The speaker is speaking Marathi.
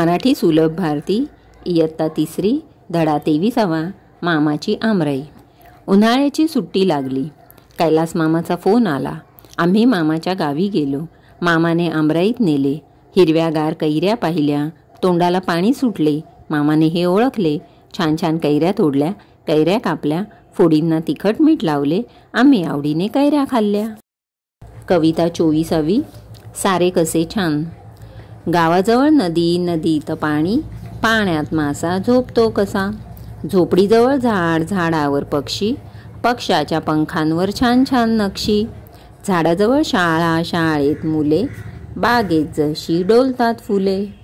मराठी सुलभ भारती इयत्ता 3 धडा 23 मामाची आमराई। उन्हाळ्याची सुट्टी लागली। कैलास मामाचा फोन आला। आम्ही मामाच्या गावी गेलो। मामाने आमराईत नेले। हिरव्यागार कैऱ्या पाहिल्या। तोंडाला पाणी सुटले। मामाने हे ओळखले। छान छान कैऱ्या तोडल्या, कैऱ्या कापल्या, फोडींना तिखट मीठ लावले। आम्ही आवडीने कैऱ्या खाल्ल्या। कविता 24वी सारे कसे छान। गावाजवळ नदी, नदीत पाणी, पाण्यात मासा झोपतो कसा। झोपडीजवळ झाड, झाडावर पक्षी, पक्षाच्या पंखांवर छान छान नक्षी। झाडाजवळ शाळा, शाळेत मुले, बागेत जशी डोलतात फुले।